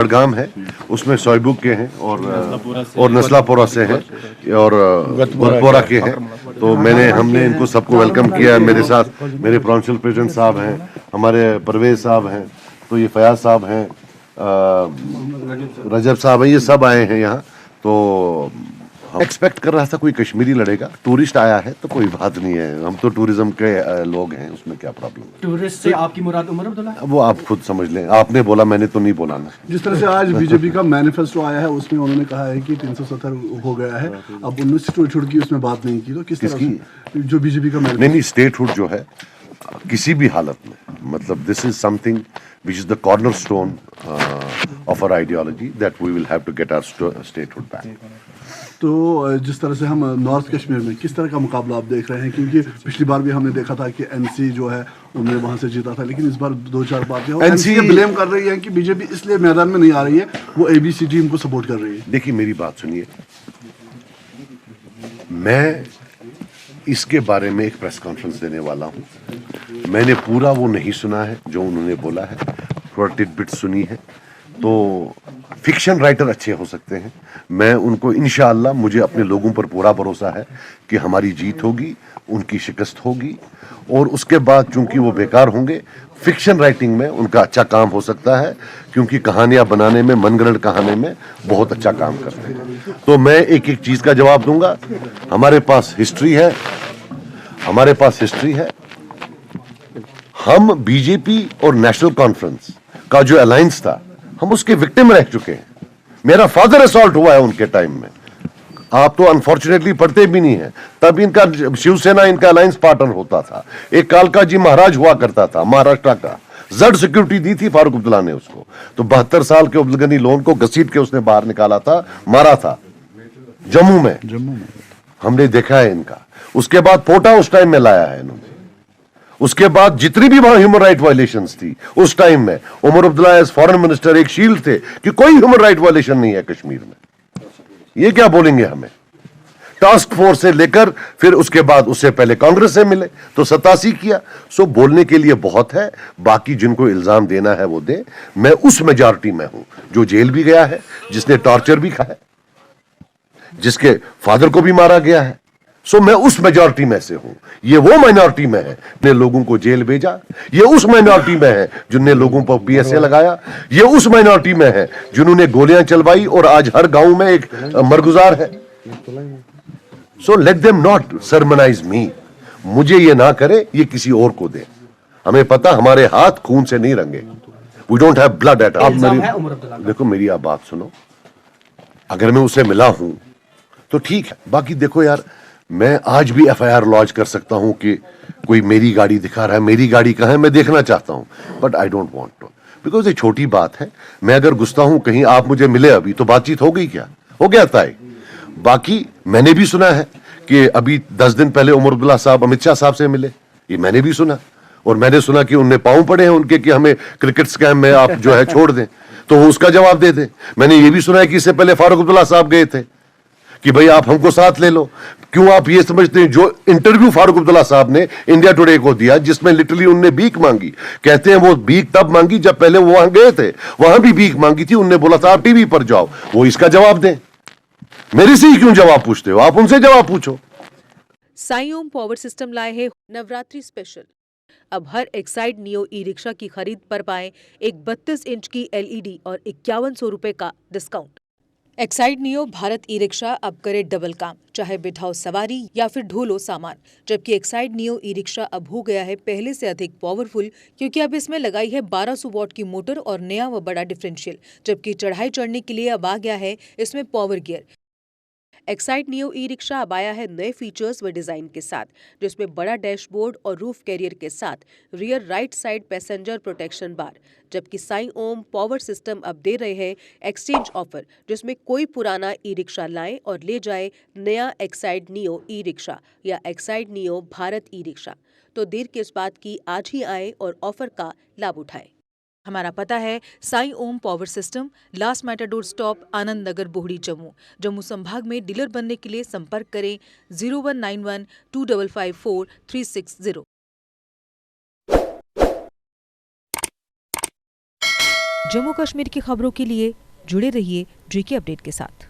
बड़गाम है, उसमें सोयबुक के हैं और नस्लापोरा से हैं और गतपोरा के हैं। तो हमने इनको सबको वेलकम किया है। मेरे साथ मेरे प्रोविंशियल प्रेसिडेंट साहब हैं, हमारे परवेज साहब हैं, तो ये फयाज साहब हैं, रजब साहब हैं, ये सब आए हैं यहाँ। तो एक्सपेक्ट कर रहा था कोई कश्मीरी लड़ेगा, टूरिस्ट आया है तो कोई बात नहीं है, हम तो टूरिज्म के लोग हैं, उसमें क्या प्रॉब्लम है। टूरिस्ट से आपकी मुराद उमर अब्दुल्ला? वो आप खुद समझ लें, आपने बोला, मैंने तो नहीं बोला ना। जिस तरह से आज बीजेपी का मैनिफेस्टो आया है उसमें उन्होंने कहा है कि 370 हो गया है, अब उनमें स्टेटहुड की उसमें बात नहीं की, तो किस तरह से जो बीजेपी का नहीं, स्टेटहुड जो है किसी भी हालत में, मतलब this is something which is the cornerstone of our ideology that we will have to get our statehood back. तो जिस तरह से हम नॉर्थ कश्मीर में किस तरह का मुकाबला आप देख रहे हैं, क्योंकि पिछली बार भी हमने देखा था कि एनसी जो है उन्होंने वहां से जीता था, लेकिन इस बार 2-4 पार्टियां एनसी ब्लेम कर रही है कि बीजेपी इसलिए मैदान में नहीं आ रही है, वो एबीसी टीम को सपोर्ट कर रही है। देखिए मेरी बात सुनिए, मैं इसके बारे में एक प्रेस कॉन्फ्रेंस देने वाला हूं। मैंने पूरा वो नहीं सुना है जो उन्होंने बोला है, थोड़ा टिटबिट सुनी है। तो फिक्शन राइटर अच्छे हो सकते हैं, मैं उनको इंशाअल्लाह, मुझे अपने लोगों पर पूरा भरोसा है कि हमारी जीत होगी, उनकी शिकस्त होगी, और उसके बाद चूंकि वो बेकार होंगे, फिक्शन राइटिंग में उनका अच्छा काम हो सकता है, क्योंकि कहानियां बनाने में, मनगढ़ंत कहानी में बहुत अच्छा काम करते हैं। तो मैं एक एक चीज का जवाब दूंगा। हमारे पास हिस्ट्री है, हमारे पास हिस्ट्री है। हम बीजेपी और नेशनल कॉन्फ्रेंस का जो अलायंस था, हम उसके विक्टिम रह चुके हैं। मेरा फादर असॉल्ट हुआ है उनके टाइम में, आप तो अनफॉर्चुनेटली पढ़ते भी नहीं है। तब इनका शिवसेना इनका अलायंस पार्टनर होता था। एक कालका जी महाराज हुआ करता था महाराष्ट्र का, जड सिक्योरिटी दी थी फारूक अब्दुल्ला ने उसको, तो 72 साल के उबलगनी लोन को घसीट के उसने बाहर निकाला था, मारा था जम्मू में हमने देखा है इनका। उसके बाद पोटा उस टाइम में लाया है इन्होंने। उसके बाद जितनी भी वहां ह्यूमन राइट वायलेशंस थी उस टाइम में, Omar Abdullah as foreign minister एक शील्ड थे कि कोई ह्यूमन राइट वायलेशन नहीं है कश्मीर में। ये क्या बोलेंगे हमें? टास्क फोर्स से लेकर फिर उसके बाद उससे पहले कांग्रेस से मिले तो 87 किया। सो बोलने के लिए बहुत है, बाकी जिनको इल्जाम देना है वो दे। मैं उस मेजॉरिटी में हूं जो जेल भी गया है, जिसने टॉर्चर भी खाया, जिसके फादर को भी मारा गया है। सो मैं उस मेजॉरिटी में से हूं। ये वो माइनॉरिटी में है ने लोगों को जेल भेजा, ये उस माइनॉरिटी में है जिन्होंने लोगों पर पीएसए लगाया, ये उस माइनॉरिटी में है जिन्होंने गोलियां चलवाई और आज हर गांव में एक मरगुजार है। सो लेट देम नॉट सरमनाइज मी। मुझे ये ना करे, ये किसी और को दे। हमें पता हमारे हाथ खून से नहीं रंगे। We don't have blood at. आप देखो मेरी आप बात सुनो, अगर मैं उससे मिला हूं तो ठीक है, बाकी देखो यार, मैं आज भी एफआईआर लॉन्च कर सकता हूं कि कोई मेरी गाड़ी दिखा रहा है, मेरी गाड़ी कहां है, मैं देखना चाहता हूं, but I don't want to, because ये छोटी बात है। मैं अगर गुस्सा हूं कहीं, आप मुझे मिले अभी तो बातचीत हो गई, क्या हो गया तय। बाकी मैंने भी सुना है कि अभी 10 दिन पहले उमर अब्दुल्ला साहब अमित शाह साहब से मिले, ये मैंने भी सुना, और मैंने सुना कि उनने पांव पड़े हैं उनके कि हमें क्रिकेट स्कैम में आप जो है छोड़ दें, तो वो उसका जवाब दे दें। मैंने ये भी सुना है कि इससे पहले फारूक अब्दुल्ला साहब गए थे कि भाई आप हमको साथ ले लो। क्यों आप ये समझते हैं, जो इंटरव्यू फारूक अब्दुल्ला साहब ने इंडिया टुडे को दिया, जिसमें लिटरली उनने भीख मांगी, कहते हैं वो भीख तब मांगी जब पहले वो वहां गए थे, वहां भी भीख मांगी थी, उनने बोला था आप टीवी पर जाओ। वो इसका जवाब दें, मेरे से ही क्यों जवाब पूछते हो, आप उनसे जवाब पूछो। साई ओम पावर सिस्टम लाए हैं नवरात्रि स्पेशल। अब हर एक्साइड नियो ई रिक्शा की खरीद पर पाएं एक 32 इंच की एलईडी और 5100 रुपए का discount. Exide neo Bharat e rickshaw अब करे डबल काम, चाहे बिठाओ सवारी या फिर ढोलो सामान। जबकि एक्साइड नियो ई रिक्शा अब हो गया है पहले से अधिक पावरफुल, क्योंकि अब इसमें लगाई है 1200 वॉट की मोटर और नया व बड़ा डिफरेंशियल। जबकि चढ़ाई चढ़ने के लिए अब आ गया है इसमें power gear. Exide neo e rickshaw अब आया है नए फीचर्स व डिजाइन के साथ, जिसमें बड़ा डैशबोर्ड और रूफ कैरियर के साथ rear right side passenger protection bar. जबकि साई ओम पावर सिस्टम अब दे रहे हैं एक्सचेंज ऑफर, जिसमें कोई पुराना ई रिक्शा लाए और ले जाए नया एक्साइड नियो ई रिक्शा या Exide neo Bharat e rickshaw. तो देर किस बात की, आज ही आए और ऑफर का लाभ उठाए। हमारा पता है Sai Om power system, last matador stop, Anand Nagar, Bohri, Jammu. Jammu संभाग में डीलर बनने के लिए संपर्क करें 0191 2554 360। जम्मू कश्मीर की खबरों के लिए जुड़े रहिए जीके अपडेट के साथ।